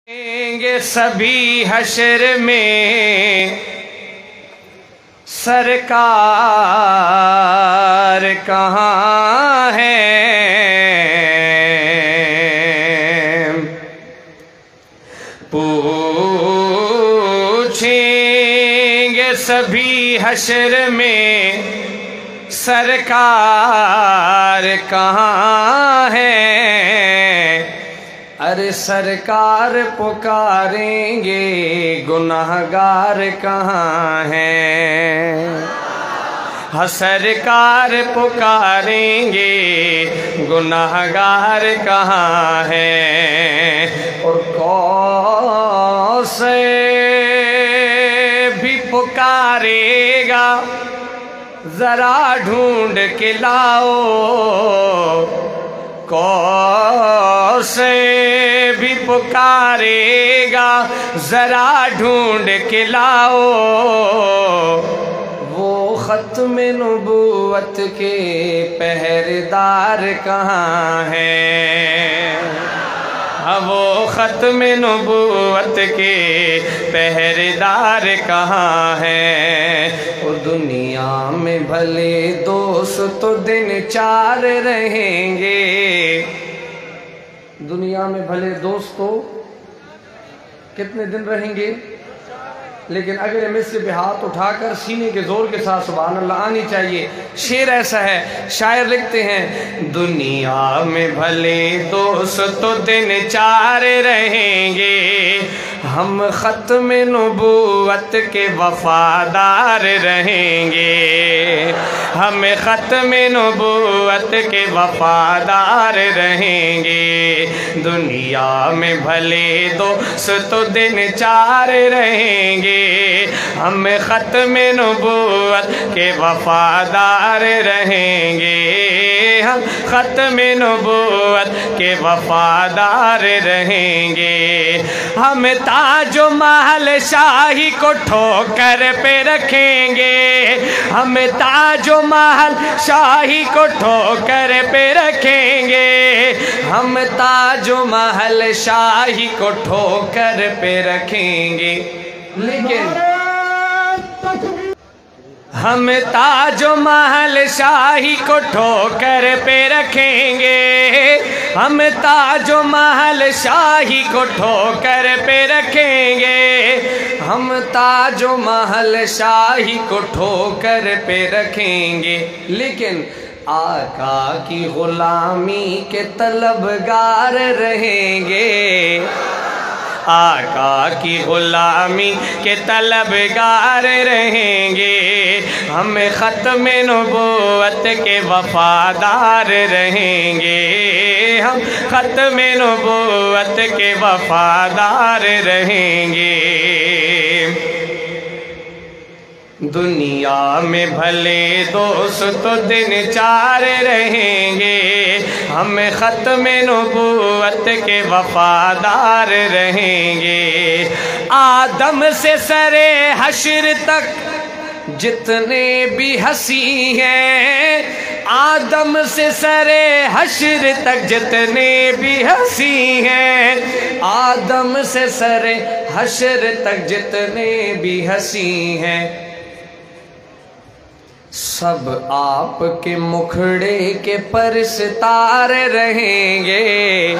گے سبھی حشر میں سرکار کہاں ہے؟ پوچھیں گے سبھی حشر میں سرکار کہاں ہے؟ ارے سرکار پکاریں گے گناہگار کہاں ہیں؟ ہاں سرکار پکاریں گے گناہگار کہاں ہیں؟ اور کوثر بھی پکارے گا ذرا ڈھونڈ کے لاؤ، کوثر بھی پکارے گا ذرا ڈھونڈ کے لاؤ، وہ ختم نبوت کے پہرےدار کہاں ہیں؟ وہ ختم نبوت کے پہرےدار کہاں ہیں؟ اور دنیا میں بھلے دوست دن چار رہیں گے، دنیا میں بھلے دوستو کتنے دن رہیں گے؟ لیکن اگر میں سے ہاتھ اٹھا کر سینے کے زور کے ساتھ سبحان اللہ آنی چاہیے۔ شعر ایسا ہے، شاعر لکھتے ہیں دنیا میں بھلے دوست دن چار رہیں گے، ہم ختم نبوت کے وفادار رہیں گے، ہم ختم نبوت کے وفادار رہیں گے۔ دنیا میں بھلے دوست دن چار رہیں گے، ہم ختم نبوت کے وفادار رہیں گے، ہم ختم نبوت کے وفادار رہیں گے۔ ہم تاج و محل شاہی کو ٹھوکر پہ رکھیں گے، ہم تاج و محل شاہی کو ٹھوکر پہ رکھیں گے، ہم تاج و محل شاہی کو ٹھوکر پہ رکھیں گے۔ لیکن ہم تاج و محل شاہی کو ٹھوکر پہ رکھیں گے، ہم تاج و محل شاہی کو ٹھوکر پہ رکھیں گے، ہم تاج و محل شاہی کو ٹھوکر پہ رکھیں گے۔ لیکن آقا کی غلامی کے طلبگار رہیں گے، آقا کی غلامی کے طلبگار رہیں گے، ہم ختم نبوت کے وفادار رہیں گے، ہم ختم نبوت کے وفادار رہیں گے۔ دنیا میں بھلے دوست دن چار رہیں گے، ہم ختم نبوت کے وفادار رہیں گے۔ آدم سے سر حشر تک جتنے بھی ہنسی ہیں، آدم سے سر حشر تک جتنے بھی ہنسی ہیں، آدم سے سر حشر تک جتنے بھی ہنسی ہیں، سب آپ کے مکھڑے کے پرستار رہیں گے،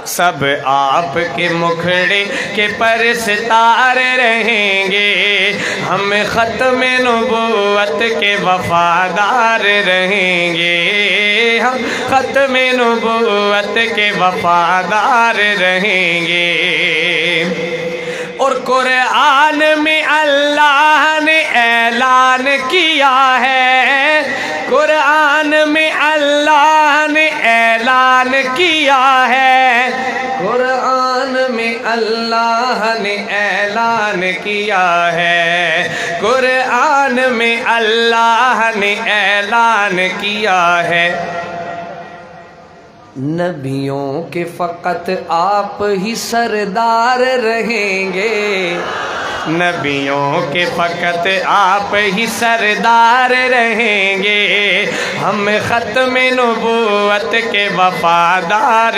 سب آپ کے مکھڑے کے پرستار رہیں گے، ہم ختم نبوت کے وفادار رہیں گے، ہم ختم نبوت کے وفادار رہیں گے۔ اور قرآن میں اللہ نے اعلان کیا ہے، قرآن میں اللہ نے اعلان کیا ہے، قرآن میں اللہ نے اعلان کیا ہے، قرآن میں اللہ نے اعلان کیا ہے، نبیوں کے فقط آپ ہی سردار رہیں گے، نبیوں کے فقط آپ ہی سردار رہیں گے، ہم ختم نبوت کے وفادار